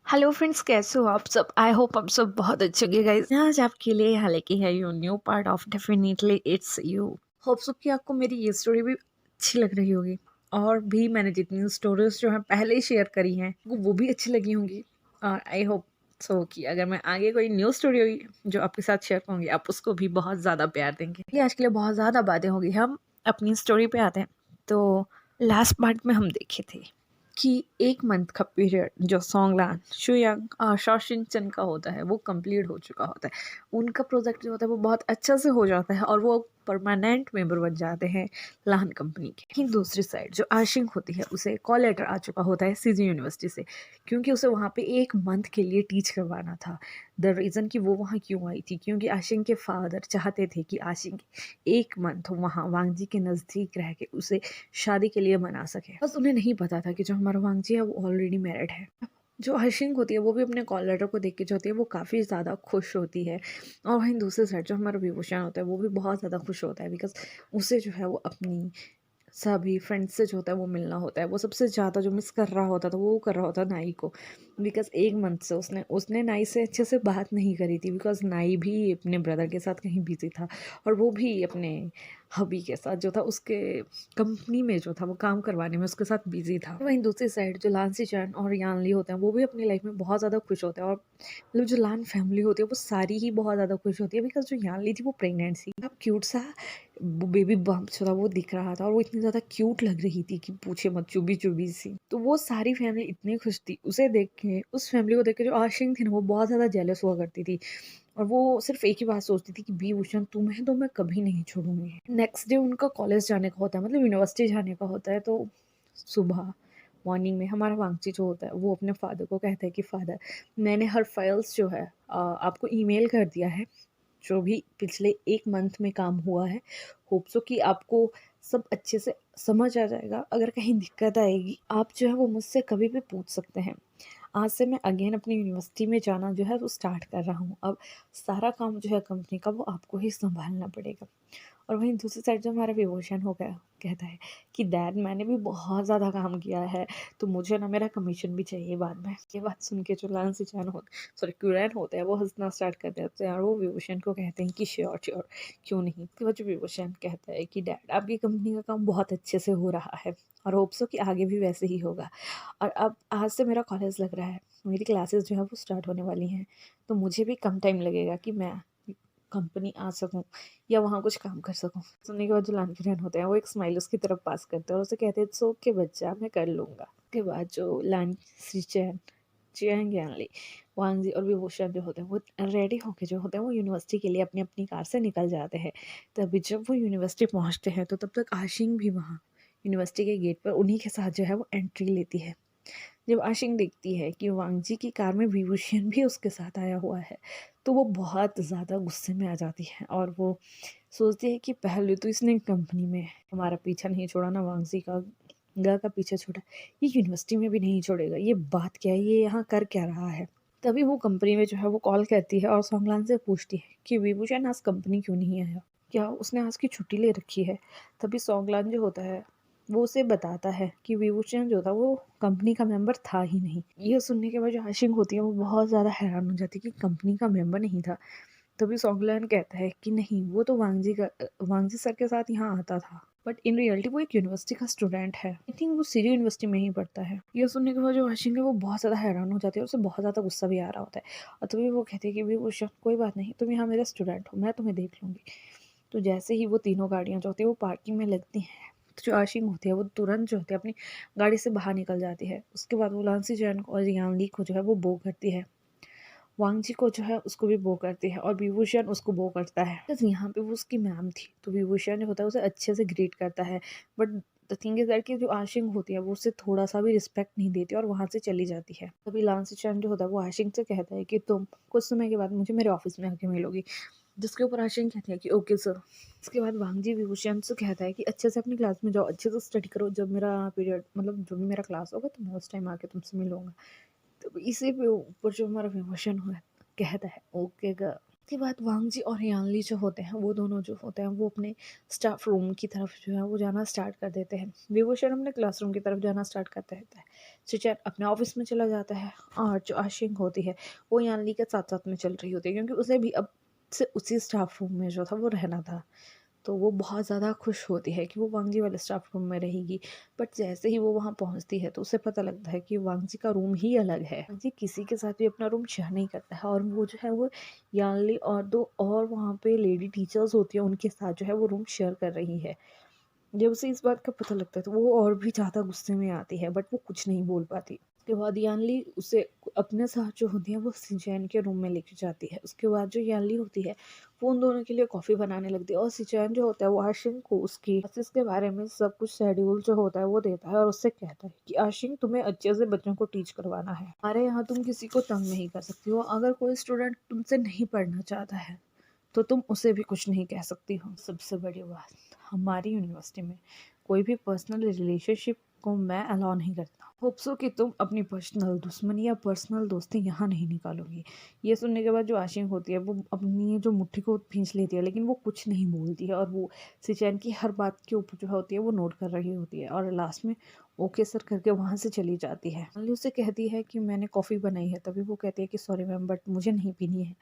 Hello friends, कैसे हो आप सब? आई होप आप सब बहुत अच्छे होंगे गाइस। आज आपके लिए यहाँ लेके है you new part of definitely it's you. Hope so कि आपको मेरी ये स्टोरी भी अच्छी लग रही होगी, और भी मैंने जितनी स्टोरीज जो है पहले ही शेयर करी हैं वो भी अच्छी लगी होंगी। और आई होप सो कि अगर मैं आगे कोई न्यू स्टोरी हुई जो आपके साथ शेयर करूँगी, आप उसको भी बहुत ज़्यादा प्यार देंगे। ये आज के लिए बहुत ज़्यादा बातें होगी, हम अपनी स्टोरी पे आते हैं। तो लास्ट पार्ट में हम देखे थे कि 1 मंथ का पीरियड जो सोंगलान, शुयांग और शॉशिंगचन का होता है वो कंप्लीट हो चुका होता है। उनका प्रोजेक्ट जो होता है वो बहुत अच्छे से हो जाता है और वो परमानेंट मेंबर बन जाते हैं लाहन कंपनी के। लेकिन दूसरी साइड जो आशिंग होती है उसे कॉल लेटर आ चुका होता है सीजी यूनिवर्सिटी से, क्योंकि उसे वहाँ पे 1 मंथ के लिए टीच करवाना था। द रीज़न कि वो वहाँ क्यों आई थी, क्योंकि आशिंग के फादर चाहते थे कि आशिंग 1 मंथ वहाँ वांगजी के नज़दीक रह के उसे शादी के लिए मना सके। बस उन्हें नहीं पता था कि जो हमारा वांगजी है वो ऑलरेडी मैरिड है। जो आशिंग होती है वो भी अपने कॉल लेटर को देख के जो होती है वो काफ़ी ज़्यादा खुश होती है, और वहीं दूसरी साइड जो हमारा विभूषण होता है वो भी बहुत ज़्यादा खुश होता है, बिकॉज उसे जो है वो अपनी सभी फ्रेंड्स से जो होता है वो मिलना होता है। वो सबसे ज़्यादा जो मिस कर रहा होता था वो कर रहा होता नाई को, बिकॉज 1 मंथ से उसने उसने नाई से अच्छे से बात नहीं करी थी, बिकॉज नाई भी अपने ब्रदर के साथ कहीं बिजी था, और वो भी अपने हबी के साथ जो था उसके कंपनी में जो था वो काम करवाने में उसके साथ बिजी था। वहीं दूसरी साइड जो लान सिचन और यानली होते हैं वो भी अपनी लाइफ में बहुत ज़्यादा खुश होते हैं, और मतलब जो लान फैमिली होती है वो सारी ही बहुत ज़्यादा खुश होती है, बिकॉज जो यानली थी वो प्रेग्नेंट थी। अब क्यूट सा बेबी बम्प जो था वो दिख रहा था, और वो इतनी ज़्यादा क्यूट लग रही थी कि पूछे मत, चुबी चुबी सी। तो वो सारी फैमिली इतनी खुश थी उसे देख के, उस फैमिली को देख के। जो आशिंग थी ना वो बहुत ज़्यादा जेलस हुआ करती थी, और वो सिर्फ एक ही बात सोचती थी कि बी भूषण तुम्हें तो मैं कभी नहीं छोड़ूंगी। नेक्स्ट डे उनका कॉलेज जाने का होता है, मतलब यूनिवर्सिटी जाने का होता है। तो सुबह मॉर्निंग में हमारा वांगची जो होता है वो अपने फादर को कहता है कि फादर, मैंने हर फाइल्स जो है आपको ईमेल कर दिया है, जो भी पिछले 1 मंथ में काम हुआ है। होप सो कि आपको सब अच्छे से समझ आ जाएगा। अगर कहीं दिक्कत आएगी आप जो है वो मुझसे कभी भी पूछ सकते हैं। आज से मैं अगेन अपनी यूनिवर्सिटी में जाना जो है वो स्टार्ट कर रहा हूँ। अब सारा काम जो है कंपनी का वो आपको ही संभालना पड़ेगा। और वहीं दूसरी साइड जो हमारा विभूषण हो गया कहता है कि डैड, मैंने भी बहुत ज़्यादा काम किया है, तो मुझे ना मेरा कमीशन भी चाहिए बाद में। ये बात सुन के जो लान सिचान होते, सॉरी क्यूरैन होते हैं, वो हंसना स्टार्ट कर देते हैं, और वो विभूषण को कहते हैं कि श्योर श्योर, क्यों नहीं। उसके बाद जो विभूषण कहता है कि डैड, आपकी कंपनी का काम बहुत अच्छे से हो रहा है, और होप्स हो कि आगे भी वैसे ही होगा। और अब आज से मेरा कॉलेज लग रहा है, मेरी क्लासेस जो है वो स्टार्ट होने वाली हैं, तो मुझे भी कम टाइम लगेगा कि मैं कंपनी आ सकूं या वहाँ कुछ काम कर सकूं। सुनने के बाद जो लान के रहन होते हैं वो एक स्माइल उसकी तरफ पास करते हैं और उसे कहते हैं सो के बच्चा, मैं कर लूँगा। उसके बाद जो लान सी चैन, चियांग यानली, वांगजी और विभूषण जो होते हैं वो रेडी होके जो होते हैं वो यूनिवर्सिटी के लिए अपनी अपनी कार से निकल जाते हैं। तभी जब वो यूनिवर्सिटी पहुँचते हैं तो तब तक आशिंग भी वहाँ यूनिवर्सिटी के गेट पर उन्हीं के साथ जो है वो एंट्री लेती है। जब आशिंग देखती है कि वांगजी की कार में विभूषण भी उसके साथ आया हुआ है, तो वो बहुत ज़्यादा गुस्से में आ जाती है, और वो सोचती है कि पहले तो इसने कंपनी में हमारा पीछा नहीं छोड़ा ना, वांगजी का गा का पीछा छोड़ा, ये यूनिवर्सिटी में भी नहीं छोड़ेगा। ये बात क्या है, ये यहाँ कर क्या रहा है। तभी वो कंपनी में जो है वो कॉल करती है और सोंगलान से पूछती है कि विभूषण आज कंपनी क्यों नहीं आया, क्या उसने आज की छुट्टी ले रखी है। तभी सोंगलान जो होता है वो उसे बताता है कि विभूषण जो था वो कंपनी का मेंबर था ही नहीं। ये सुनने के बाद जो आशिंग होती है वो बहुत ज़्यादा हैरान हो जाती है कि कंपनी का मेंबर नहीं था। तभी सोंगलान कहता है कि नहीं, वो तो वांगजी सर के साथ यहाँ आता था, बट इन रियलिटी वो एक यूनिवर्सिटी का स्टूडेंट है। आई थिंक वो सीरी यूनिवर्सिटी में ही पढ़ता है। ये सुनने के बाद जो आशिंग है वो बहुत ज़्यादा हैरान हो जाती है, उसे बहुत ज़्यादा गुस्सा भी आ रहा होता है। और तभी वो कहती है कि विभूषण कोई बात नहीं, तुम यहाँ मेरा स्टूडेंट हो, मैं तुम्हें देख लूँगी। तो जैसे ही वो तीनों गाड़ियाँ जो होती है वो पार्किंग में लगती हैं, तो जो आशिंग होती है वो तुरंत जो होती है अपनी गाड़ी से बाहर निकल जाती है। उसके बाद वो लांसी जैन को और यानली को जो है वो बो करती है, वांगजी को जो है उसको भी बो करती है, और विभूषण उसको बो करता है। बस यहाँ पे वो उसकी मैम थी, तो विभूषण जो होता है उसे अच्छे से ग्रीट करता है। But the thing is that कि जो आशिंग होती है वो उसे थोड़ा सा भी रिस्पेक्ट नहीं देती और वहाँ से चली जाती है। तभी लांसी चैन जो होता है वो आशिंग से कहता है कि तुम कुछ समय के बाद मुझे मेरे ऑफिस में आके मिलोगी, जिसके ऊपर आशिंग कहती है कि ओके सर। इसके बाद वांगजी विभूषण से कहता है कि अच्छे से अपनी क्लास में जाओ, अच्छे से स्टडी करो, जब मेरा पीरियड मतलब जो भी मेरा क्लास होगा तो मैं उस टाइम आके तुमसे मिलूंगा। तो इसी पे ऊपर जो हमारा विभूषण हुआ कहता है ओके गर्ल। उसके बाद वांग जी और यानली जो होते हैं वो दोनों जो होते हैं वो अपने स्टाफ रूम की तरफ जो है वो जाना स्टार्ट कर देते हैं। विभूषण अपने क्लासरूम की तरफ जाना स्टार्ट करता रहता है। सुचैन अपने ऑफिस में चला जाता है और जो आशिंग होती है वो यानली के साथ साथ में चल रही होती है, क्योंकि उसे भी अब से उसी स्टाफ रूम में जो था वो रहना था। तो वो बहुत ज़्यादा खुश होती है कि वो वांगजी वाले स्टाफ रूम में रहेगी। बट जैसे ही वो वहाँ पहुँचती है तो उसे पता लगता है कि वांगजी का रूम ही अलग है। वांगजी किसी के साथ भी अपना रूम शेयर नहीं करता है, और वो जो है वो यानली और दो और वहाँ पे लेडी टीचर्स होती हैं उनके साथ जो है वो रूम शेयर कर रही है। जब उसे इस बात का पता लगता है तो वो और भी ज़्यादा गुस्से में आती है, बट वो कुछ नहीं बोल पाती। उसके बाद यानली उसे अपने साथ जो होती है वो सिंचैन के रूम में लेके जाती है। उसके बाद जो यानली होती है वो उन दोनों के लिए कॉफ़ी बनाने लगती है, और सिंचैन जो होता है वो आशिंग को उसकी क्लासेस के बारे में सब कुछ शेड्यूल जो होता है वो देता है, और उससे कहता है कि आशिंग तुम्हें अच्छे से बच्चों को टीच करवाना है। हमारे यहाँ तुम किसी को तंग नहीं कर सकती हो। अगर कोई स्टूडेंट तुमसे नहीं पढ़ना चाहता है तो तुम उसे भी कुछ नहीं कह सकती हो। सबसे बड़ी बात, हमारी यूनिवर्सिटी में कोई भी पर्सनल रिलेशनशिप को मैं अलाउ नहीं करता। होप सो कि तुम अपनी पर्सनल दुश्मनी या पर्सनल दोस्ती यहाँ नहीं निकालोगी। ये सुनने के बाद जो आशिंग होती है वो अपनी जो मुट्ठी को खींच लेती है, लेकिन वो कुछ नहीं बोलती है, और वो सिचैन की हर बात के ऊपर जो होती है वो नोट कर रही होती है, और लास्ट में ओके सर करके वहाँ से चली जाती है। अली उसे कहती है कि मैंने कॉफ़ी बनाई है, तभी वो कहती है कि सॉरी मैम बट मुझे नहीं पीनी है।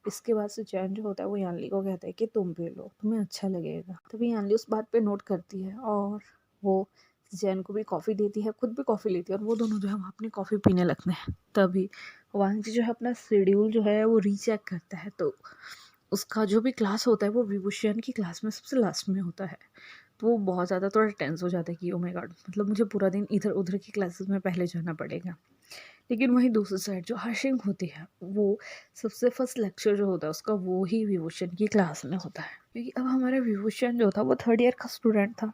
इसके बाद से चैन जो होता है वो यानली को कहता है कि तुम पी लो, तुम्हें अच्छा लगेगा। तभी यानली उस बात पे नोट करती है और वो जैन को भी कॉफ़ी देती है, खुद भी कॉफ़ी लेती है, और वो दोनों जो है वहाँ अपनी कॉफ़ी पीने लगते हैं। तभी वांग जी जो है अपना शेड्यूल जो है वो रीचेक करता है, तो उसका जो भी क्लास होता है वो विभूषण की क्लास में सबसे लास्ट में होता है। तो वो बहुत ज़्यादा थोड़ा टेंस हो जाता है कि ओ माय गॉड, मतलब मुझे पूरा दिन इधर उधर की क्लासेस में पहले जाना पड़ेगा। लेकिन वहीं दूसरी साइड जो हाशिंग होती है वो सबसे फर्स्ट लेक्चर जो होता है उसका वो ही विभूषण की क्लास में होता है, क्योंकि अब हमारा विभूषण जो था वो थर्ड ईयर का स्टूडेंट था।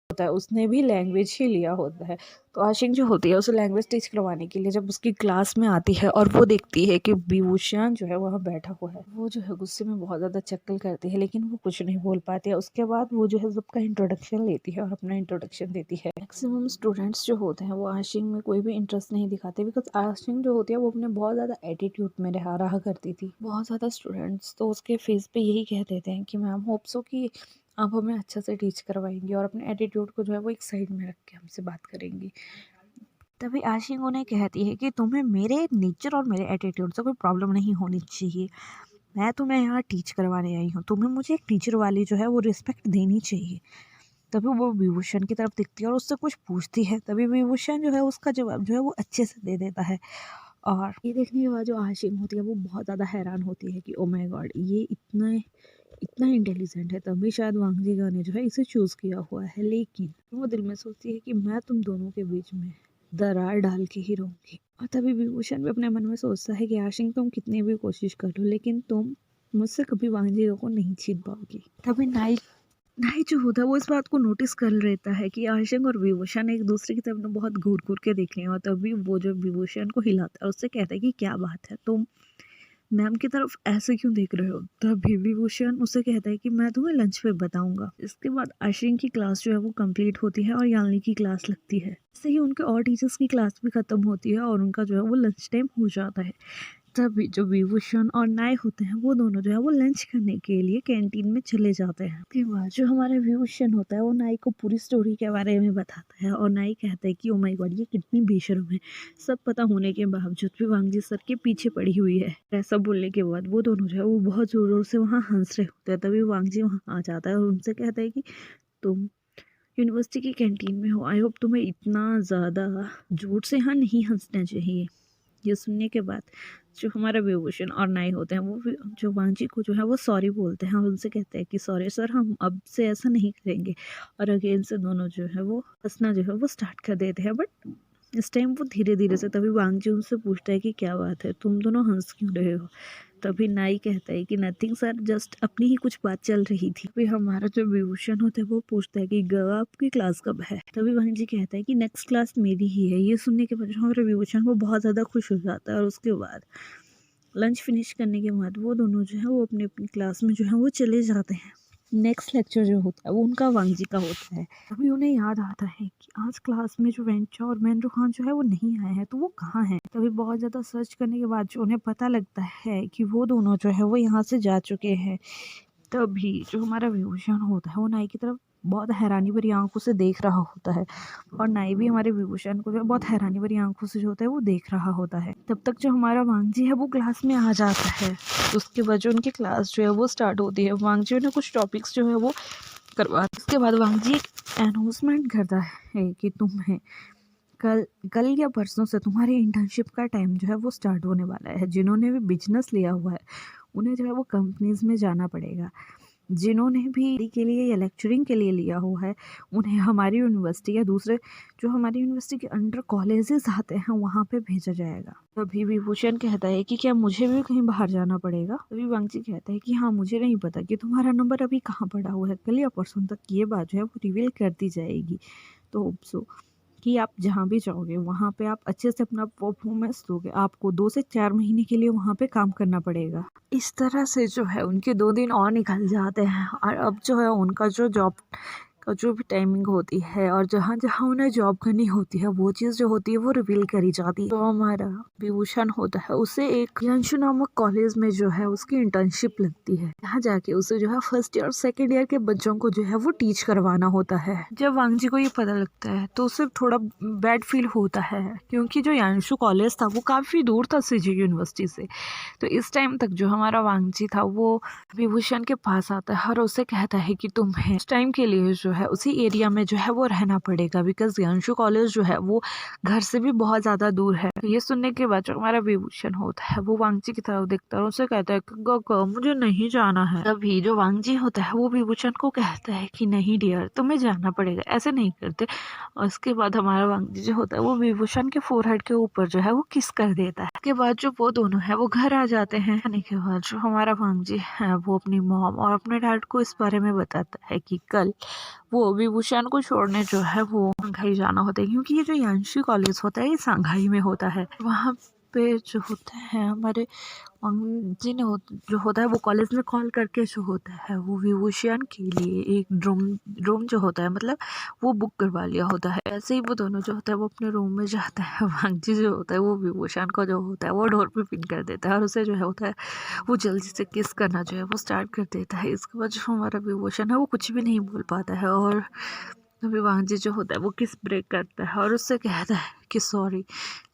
होता है उसने भी लैंग्वेज ही लिया होता है। तो आशिक जो होती है उसे लैंग्वेज टीच करवाने के लिए जब उसकी क्लास में आती है और वो देखती है कि विभूषण जो है वहाँ बैठा हुआ है, वो जो है गुस्से में बहुत ज़्यादा चक्कर करती है, लेकिन वो कुछ नहीं बोल पाती है। उसके बाद वो जो है सबका इंट्रोडक्शन लेती है और अपना इंट्रोडक्शन देती है। मैक्सिमम स्टूडेंट्स जो होते हैं वो आशिक में कोई भी इंटरेस्ट नहीं दिखाते, बिकॉज आशिक जो होती है वो अपने बहुत ज़्यादा एटीट्यूड में रहा करती थी। बहुत ज़्यादा स्टूडेंट्स तो उसके फेस पे यही कह देते हैं कि मैम होप सो कि आप हमें अच्छा से टीच करवाएंगी और अपने एटीट्यूड को जो है वो एक साइड में रख के हमसे बात करेंगी। तभी आशिक उन्हें कहती है कि तुम्हें मेरे नेचर और मेरे एटीट्यूड से कोई प्रॉब्लम नहीं होनी चाहिए। मैं तुम्हें यहाँ टीच करवाने आई हूँ, तुम्हें मुझे एक टीचर वाली जो है वो रिस्पेक्ट देनी चाहिए। तभी वो विभूषण की तरफ दिखती है और उससे कुछ पूछती है, तभी विभूषण जो है उसका जवाब जो है वो अच्छे से दे देता है। और ये देखने के बाद जो आशिक होती है वो बहुत ज़्यादा हैरान होती है कि ओ माय गॉड, ये इतना इतना इंटेलिजेंट है, तभी शायद वांगजी ने जो है इसे चूज़ किया हुआ है। लेकिन वो दिल में सोचती है कि मैं तुम दोनों के बीच में दरार डाल के ही रहूंगी। और तभी विभूषण भी अपने मन में सोचता है कि आशिक तुम कितनी भी कोशिश कर लो लेकिन तुम मुझसे कभी वांगजी को नहीं छीन पाओगी। तभी नाइट नाइट जो होता है वो इस बात को नोटिस कर लेता है कि आशिक और विभूषण एक दूसरे की तरफ बहुत घूर घूर के देख रहे हैं, और तभी वो जो विभूषण को हिलाता है उससे कहता है कि क्या बात है, तुम मैम की तरफ ऐसे क्यों देख रहे हो। तभी विभूषण उसे कहता है कि मैं तुम्हें लंच पे बताऊंगा। इसके बाद आशिक की क्लास जो है वो कंप्लीट होती है और यानली की क्लास लगती है। इससे ही उनके और टीचर्स की क्लास भी खत्म होती है और उनका जो है वो लंच टाइम हो जाता है। तभी जो विभूषण और नाय होते हैं वो दोनों जो है वो लंच करने के लिए कैंटीन में चले जाते हैं। उसके बाद जो हमारा विभूषण होता है वो नाई को पूरी स्टोरी के बारे में बताता है, और नाई कहता है कि ओ माय गॉड, ये कितनी बेशर्म है, सब पता होने के बावजूद भी वांगजी सर के पीछे पड़ी हुई है। ऐसा बोलने के बाद वो दोनों जो है वो बहुत जोर जोर से वहाँ हंस रहे होते हैं। तभी वांगजी वहाँ आ जाता है और उनसे कहता है कि तुम यूनिवर्सिटी की कैंटीन में हो, आई होप तुम्हें इतना ज़्यादा जोर से यहाँ नहीं हंसना चाहिए। ये सुनने के बाद जो हमारा विभूषण और नाई होते हैं वो जो वांजी को जो है वो सॉरी बोलते हैं और उनसे कहते हैं कि सॉरी सर, हम अब से ऐसा नहीं करेंगे। और अगेन से दोनों जो है वो हंसना जो है वो स्टार्ट कर देते हैं, बट इस टाइम वो धीरे धीरे से। तभी वांगजी उनसे पूछता है कि क्या बात है, तुम दोनों हंस क्यों रहे हो। तभी नाई कहता है कि नथिंग सर, जस्ट अपनी ही कुछ बात चल रही थी। फिर हमारा जो विभूषण होता है वो पूछता है कि गर्ल आपकी क्लास कब है। तभी वांगजी कहता है कि नेक्स्ट क्लास मेरी ही है। ये सुनने के बाद जो हमारा विभूषण वो बहुत ज़्यादा खुश हो जाता है, और उसके बाद लंच फिनिश करने के बाद वो दोनों जो है वो अपनी अपनी क्लास में जो है वो चले जाते हैं। नेक्स्ट लेक्चर जो होता है वो उनका वांगजी का होता है। तभी उन्हें याद आता है कि आज क्लास में जो वेंचा और महेंद्र खान जो है वो नहीं आए हैं, तो वो कहाँ हैं। तभी बहुत ज़्यादा सर्च करने के बाद जो उन्हें पता लगता है कि वो दोनों जो है वो यहाँ से जा चुके हैं। तभी जो हमारा विभूषण होता है वो नाई की तरफ बहुत हैरानी भरी आंखों से देख रहा होता है, और नाई भी हमारे विभूषण को जो है बहुत हैरानी भरी आंखों से जो होता है वो देख रहा होता है। तब तक जो हमारा वांगजी है वो क्लास में आ जाता है। उसके बाद जो उनकी क्लास जो है वो स्टार्ट होती है। वांगजी उन्हें कुछ टॉपिक्स जो है वो करवा, उसके बाद वांगजी एक अनाउंसमेंट करता है कि तुम्हें कल कल या परसों से तुम्हारी इंटर्नशिप का टाइम जो है वो स्टार्ट होने वाला है। जिन्होंने भी बिजनेस लिया हुआ है उन्हें जो है वो कंपनीज में जाना पड़ेगा। जिन्होंने भी के लिए या लेक्चरिंग के लिए लिया हुआ है उन्हें हमारी यूनिवर्सिटी या दूसरे जो हमारी यूनिवर्सिटी के अंडर कॉलेजेस आते हैं वहाँ पे भेजा जाएगा। तभी विभूषण कहता है कि क्या मुझे भी कहीं बाहर जाना पड़ेगा। तभी वांगजी कहता है कि हाँ, मुझे नहीं पता कि तुम्हारा नंबर अभी कहाँ पड़ा हुआ है, कल या परसों तक ये बात जो है वो रिवील कर दी जाएगी। तो होप सो कि आप जहाँ भी जाओगे वहाँ पे आप अच्छे से अपना परफॉर्मेंस दोगे। आपको 2 से 4 महीने के लिए वहाँ पे काम करना पड़ेगा। इस तरह से जो है उनके 2 दिन और निकल जाते हैं, और अब जो है उनका जो जॉब का जो भी टाइमिंग होती है और जहाँ जहाँ उन्हें जॉब करनी होती है वो चीज़ जो होती है वो रिवील करी जाती है। तो हमारा विभूषण होता है उसे एक यंशु नामक कॉलेज में जो है उसकी इंटर्नशिप लगती है। यहाँ जाके उसे जो है फर्स्ट ईयर और सेकेंड ईयर के बच्चों को जो है वो टीच करवाना होता है। जब वांगजी को ये पता लगता है तो उसे थोड़ा बैड फील होता है, क्योंकि जो यंशु कॉलेज था वो काफ़ी दूर था सीजी यूनिवर्सिटी से। तो इस टाइम तक जो हमारा वांगजी था वो विभूषण के पास आता है और उसे कहता है कि तुम्हें इस टाइम के लिए जो है उसी एरिया में जो है वो रहना पड़ेगा, बिकॉज यंशु कॉलेज जो है वो घर से भी बहुत ज़्यादा दूर है। तो ये सुनने के बाद जो हमारा विभूषण होता है वो वांगजी की तरफ देखता है और उसे कहता है कि "गो, मुझे नहीं जाना है।" तभी जो वांगजी होता है वो विभूषण को कहता है कि नहीं डियर, तुम्हें जाना पड़ेगा, ऐसे नहीं करते। और उसके बाद हमारा वांगजी जो होता है वो विभूषण के फोरहेड के ऊपर जो है वो किस कर देता है। उसके बाद जो वो दोनों है वो घर आ जाते हैं। आने के बाद जो हमारा वांगजी है वो अपनी मॉम और अपने डैड को इस बारे में बताता है कि कल वो विभूषण को छोड़ने जो है वो शंघाई जाना होता है, क्योंकि ये जो यांशी कॉलेज होता है ये शंघाई में होता है। वहाँ पे जो होते हैं हमारे जी ने जो होता है वो कॉलेज में कॉल करके जो होता है वो विभूषण के लिए एक रूम जो होता है मतलब वो बुक करवा लिया होता है। ऐसे ही वो दोनों जो होता है वो अपने रूम में जाता है। वांगजी जो होता है वो विभूषण को जो होता है वो डोर पे पिन कर देता है और उसे जो है होता है वो जल्दी से किस करना जो है वो स्टार्ट कर देता है। इसके बाद जो हमारा विभूषण है वो कुछ भी नहीं बोल पाता है, और तभी वांगजी जो होता है वो किस ब्रेक करता है और उससे कहता है कि सॉरी,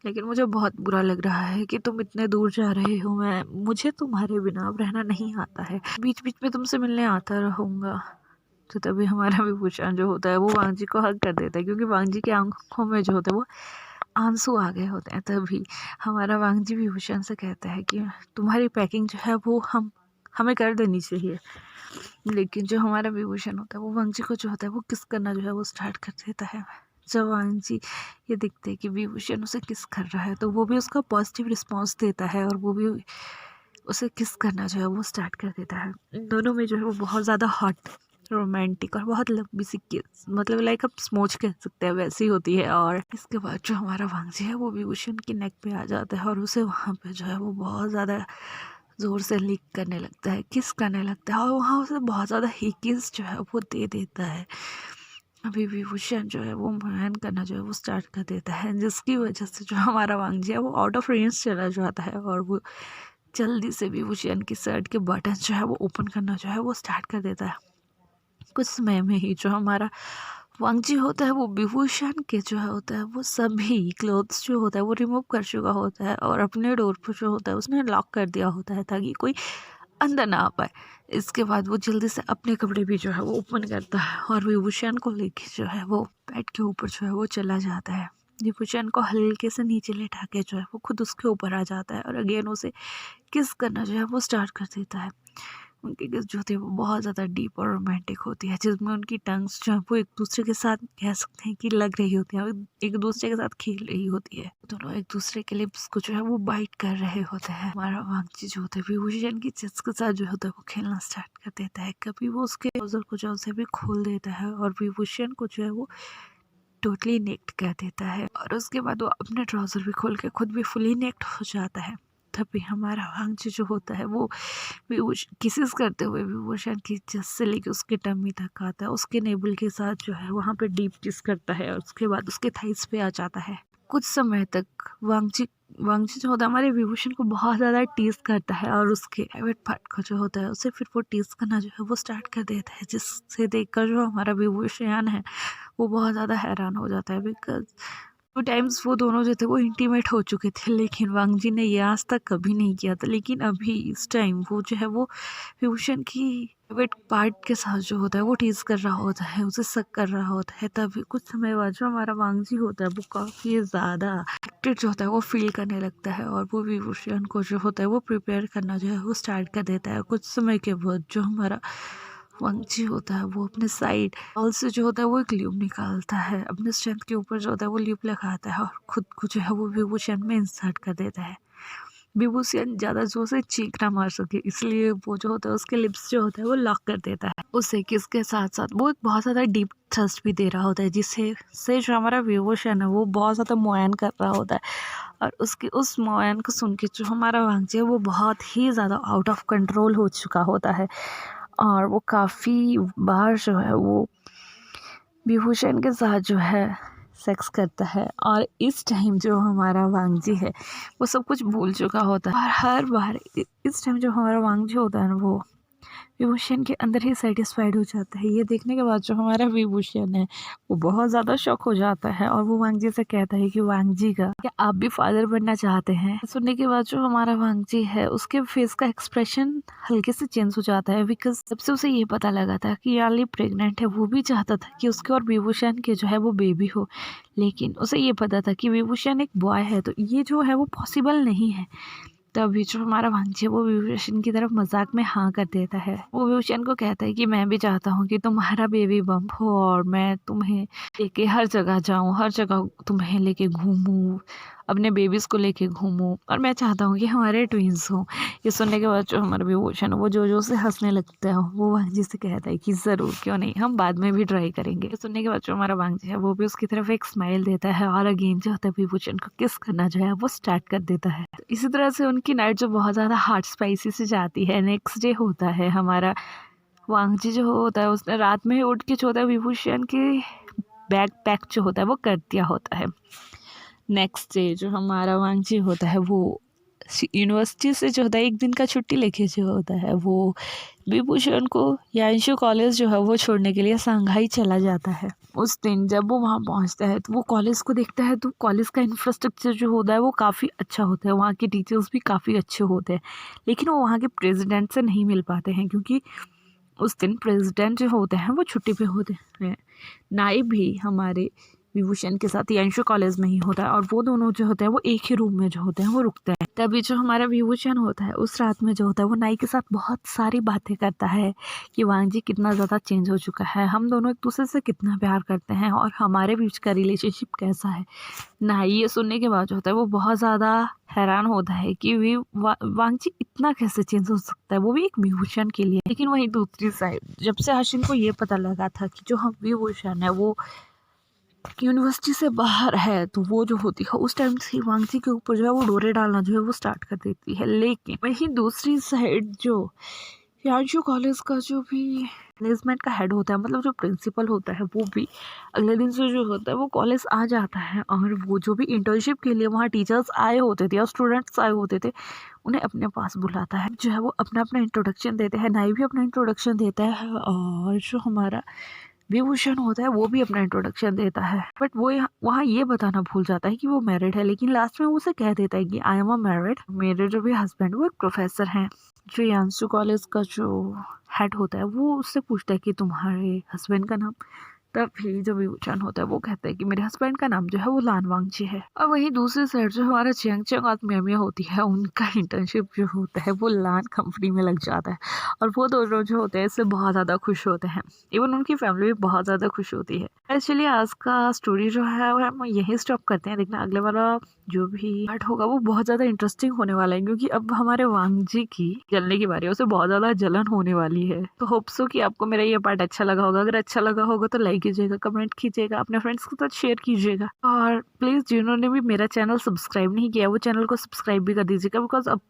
लेकिन मुझे बहुत बुरा लग रहा है कि तुम इतने दूर जा रहे हो। मुझे तुम्हारे बिना अब रहना नहीं आता है, बीच बीच में तुमसे मिलने आता रहूँगा। तो तभी हमारा विभूषण जो होता है वो वांगजी को हग कर देता है, क्योंकि वांगजी की आंखों में जो होता है वो आंसू आ गए होते हैं। तभी हमारा वांगजी विभूषण से कहता है कि तुम्हारी पैकिंग जो है वो हमें कर देनी चाहिए। लेकिन जो हमारा विभूषण होता है वो वांगजी को जो होता है वो किस करना जो है वो स्टार्ट कर देता है। जब वांगजी ये देखते हैं कि विभूषण उसे किस कर रहा है तो वो भी उसका पॉजिटिव रिस्पॉन्स देता है और वो भी उसे किस करना जो है वो स्टार्ट कर देता है। इन दोनों में जो है वो बहुत ज़्यादा हॉट रोमांटिक और बहुत लंबी सी किस, मतलब लाइक आप स्मोच कह सकते हैं, वैसी होती है। और इसके बाद जो हमारा वांगजी है वो विभूषण की नेक पे आ जाता है और उसे वहाँ पे जो है वो बहुत ज़्यादा ज़ोर से लिक करने लगता है, किस करने लगता है, और वहाँ उसे बहुत ज़्यादा ही किस जो है वो दे देता है। अभी विभूषण जो है वो मैन करना जो है वो स्टार्ट कर देता है, जिसकी वजह से जो हमारा वांगजी है वो आउट ऑफ रेंज चला जाता है और वो जल्दी से विभूषण की शर्ट के बटन जो है वो ओपन करना जो है वो स्टार्ट कर देता है। कुछ समय में ही जो हमारा वांगजी होता है वो विभूषण के जो है होता है वो सभी क्लोथ्स जो होता है वो रिमूव कर चुका होता है और अपने डोर पर जो होता है उसने लॉक कर दिया होता है ताकि कोई अंदर ना आ पाए। इसके बाद वो जल्दी से अपने कपड़े भी जो है वो ओपन करता है और विभूषण को लेके जो है वो बेड के ऊपर जो है वो चला जाता है। विभूषण को हल्के से नीचे लेटा के जो है वो खुद उसके ऊपर आ जाता है और अगेन उसे किस करना जो है वो स्टार्ट कर देता है। उनकी किस जो होती है वो बहुत ज़्यादा डीप और रोमांटिक होती है, जिसमें उनकी टंग्स जो है वो एक दूसरे के साथ कह सकते हैं कि लग रही होती है, एक दूसरे के साथ खेल रही होती है। दोनों एक दूसरे के लिप्स को जो है वो बाइट कर रहे होते हैं। हमारा वांगजी जो होता है विभूषण की चिट्स के साथ जो होता है वो खेलना स्टार्ट कर देता है। कभी वो उसके ट्राउजर को जो है भी खोल देता है और विभूषण को जो है वो टोटली नेक्ड कर देता है और उसके बाद वो अपने ट्राउजर भी खोल के खुद भी फुली नेक्ड हो जाता है। तभी हमारा वांगजी जो होता है वो किसेस करते हुए विभूषण की चेस्ट से लेके उसके टमी तक आता है, उसके नेबल के साथ जो है वहाँ पे डीप किस करता है और उसके बाद उसके थाइस पे आ जाता है। कुछ समय तक वांगजी जो होता है हमारे विभूषण को बहुत ज़्यादा टीज करता है और उसके प्राइवेट पार्ट का जो होता है उसे फिर वो टीज करना जो है वो स्टार्ट कर देता है, जिससे देखकर जो हमारा विभूषण है वो बहुत ज़्यादा हैरान हो जाता है। बिकॉज टू टाइम्स वो दोनों जो थे वो इंटीमेट हो चुके थे, लेकिन वांगजी ने ये आज तक कभी नहीं किया था। लेकिन अभी इस टाइम वो जो है वो विभूषण की प्राइवेट पार्ट के साथ जो होता है वो टीज कर रहा होता है, उसे सक कर रहा होता है। तभी कुछ समय बाद जो हमारा वांगजी होता है वो काफ़ी ज़्यादा एक्टेड जो होता है वो फील करने लगता है और वो विभूषण को जो होता है वो प्रिपेयर करना जो है वो स्टार्ट कर देता है। कुछ समय के बाद जो हमारा वांगजी होता है वो अपने साइड ऑल से जो होता है वो एक ल्यूब निकालता है, अपने स्ट्रेंथ के ऊपर जो होता है वो ल्यूब लगाता है और खुद को जो है वो विभूषण में इंसर्ट कर देता है। विभूषण ज़्यादा जोर से चीख ना मार सके, इसलिए वो जो होता है उसके लिप्स जो होता है वो लॉक कर देता है। उसे किस के साथ साथ वो एक बहुत ज़्यादा डीप थ्रस्ट भी दे रहा होता है, जिससे से जो हमारा विभूषण है वो बहुत ज़्यादा मोयन कर रहा होता है। और उसकी उस मोयन को सुन के जो हमारा वांगजी है वो बहुत ही ज़्यादा आउट ऑफ कंट्रोल हो चुका होता है और वो काफ़ी बार जो है वो विभूषण के साथ जो है सेक्स करता है। और इस टाइम जो हमारा वांगजी है वो सब कुछ भूल चुका होता है और हर बार इस टाइम जो हमारा वांगजी होता है ना वो विभूषण के अंदर ही सेटिस्फाइड हो जाता है। ये देखने के बाद जो हमारा विभूषण है वो बहुत ज़्यादा शॉक हो जाता है और वो वांगजी से कहता है कि वांगजी का क्या आप भी फादर बनना चाहते हैं। सुनने के बाद जो हमारा वांगजी है उसके फेस का एक्सप्रेशन हल्के से चेंज हो जाता है, बिकॉज सबसे उसे ये पता लगा था कि याली प्रेग्नेंट है। वो भी चाहता था कि उसके और विभूषण के जो है वो बेबी हो, लेकिन उसे ये पता था कि विभूषण एक बॉय है तो ये जो है वो पॉसिबल नहीं है। तभी जो हमारा वांगजी है वो विभूषण की तरफ मजाक में हाँ कर देता है। वो विभूषण को कहता है कि मैं भी चाहता हूँ कि तुम्हारा बेबी बम्प हो और मैं तुम्हें लेके हर जगह जाऊँ, हर जगह तुम्हें लेके घूमूँ, अपने बेबीज़ को लेके घूमूँ और मैं चाहता हूँ कि हमारे ट्विंस हों। ये सुनने के बाद जो हमारा विभूषण है वो जो से हंसने लगता है। वो वांगजी से कहता है कि ज़रूर, क्यों नहीं, हम बाद में भी ट्राई करेंगे। ये सुनने के बाद जो हमारा वांगजी है वो भी उसकी तरफ एक स्माइल देता है और अगेन जो होता है विभूषण को किस करना जो है वो स्टार्ट कर देता है। तो इसी तरह से उनकी नाइट जो बहुत ज़्यादा हार्ट स्पाइसी से जाती है। नेक्स्ट डे होता है हमारा वांगजी जो होता है उसने रात में ही उठ के जो होता है विभूषण के बैग पैक जो होता है वो कर दिया होता है। नेक्स्ट डे जो हमारा वांगजी होता है वो यूनिवर्सिटी से जो होता है एक दिन का छुट्टी लेके जो होता है वो विभूषण को यांशु कॉलेज जो है वो छोड़ने के लिए संघाई चला जाता है। उस दिन जब वो वहाँ पहुँचता है तो वो कॉलेज को देखता है तो कॉलेज का इंफ्रास्ट्रक्चर जो होता है वो काफ़ी अच्छा होता है, वहाँ के टीचर्स भी काफ़ी अच्छे होते हैं। लेकिन वो वहाँ के प्रेसिडेंट से नहीं मिल पाते हैं क्योंकि उस दिन प्रेसिडेंट जो होते हैं वो छुट्टी पे होते हैं। नाइब भी हमारे विभूषण के साथ यांशु कॉलेज में ही होता है और वो दोनों जो होते हैं वो एक ही रूम में जो होते हैं वो रुकते हैं। तभी जो हमारा विभूषण होता है उस रात में जो होता है वो नाई के साथ बहुत सारी बातें करता है कि वांगजी कितना ज़्यादा चेंज हो चुका है, हम दोनों एक दूसरे से कितना प्यार करते हैं और हमारे बीच का रिलेशनशिप कैसा है। नाई ये सुनने के बाद जो होता है वो बहुत ज़्यादा हैरान होता है कि वांगजी इतना कैसे चेंज हो सकता है, वो भी एक विभूषण के लिए। लेकिन वहीं दूसरी साइड जब से हाशिन को ये पता लगा था कि जो हम विभूषण है वो यूनिवर्सिटी से बाहर है तो वो जो होती है उस टाइम से वांगजी के ऊपर जो है वो डोरे डालना जो है वो स्टार्ट कर देती है। लेकिन वहीं दूसरी साइड जो यांशु कॉलेज का जो भी मैनेजमेंट का हेड होता है, मतलब जो प्रिंसिपल होता है, वो भी अगले दिन से जो होता है वो कॉलेज आ जाता है और वो जो भी इंटर्नशिप के लिए वहाँ टीचर्स आए होते थे और स्टूडेंट्स आए होते थे उन्हें अपने पास बुलाता है, जो है वो अपना अपना इंट्रोडक्शन देते हैं। नाई भी अपना इंट्रोडक्शन देता है और जो हमारा विभूषण होता है वो भी अपना इंट्रोडक्शन देता है। बट वो वहाँ ये बताना भूल जाता है कि वो मैरिड है, लेकिन लास्ट में वो उसे कह देता है कि आई एम अ मैरिड, मेरे जो भी हस्बैंड वो एक प्रोफेसर हैं। जो यांशु कॉलेज का जो हेड होता है वो उससे पूछता है कि तुम्हारे हस्बैंड का नाम, तभी जो विभूषण होता है वो कहता है कि मेरे हस्बैंड का नाम जो है वो लान वांगजी है। और वहीं दूसरी साइड जो हमारा चियांग और मियामिया होती है उनका इंटर्नशिप जो होता है वो लान कंपनी में लग जाता है और वो दोनों जो होते हैं इससे बहुत ज़्यादा खुश होते हैं। इवन उनकी फैमिली भी बहुत ज़्यादा खुश होती है। एक्चुअली आज का स्टोरी जो है वो हम यहीं स्टॉप करते हैं। देखना अगले वाला जो भी पार्ट होगा वो बहुत ज़्यादा इंटरेस्टिंग होने वाला है क्योंकि अब हमारे वांगजी की जलने की बारी है, उसे बहुत ज़्यादा जलन होने वाली है। तो होप सो कि आपको मेरा ये पार्ट अच्छा लगा होगा। अगर अच्छा लगा होगा तो लाइक कीजिएगा, कमेंट कीजिएगा, अपने फ्रेंड्स के साथ शेयर कीजिएगा। और प्लीज़ जिन्होंने भी मेरा चैनल सब्सक्राइब नहीं किया वो चैनल को सब्सक्राइब भी कर दीजिएगा, बिकॉज अब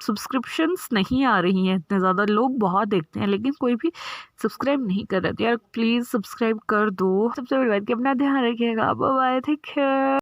सब्सक्रिप्शंस नहीं आ रही हैं इतने ज़्यादा। लोग बहुत देखते हैं लेकिन कोई भी सब्सक्राइब नहीं कर रहे। तो यार प्लीज़ सब्सक्राइब कर दो। सबसे बड़ी बात कि अपना ध्यान रखिएगा। Bye bye, take care.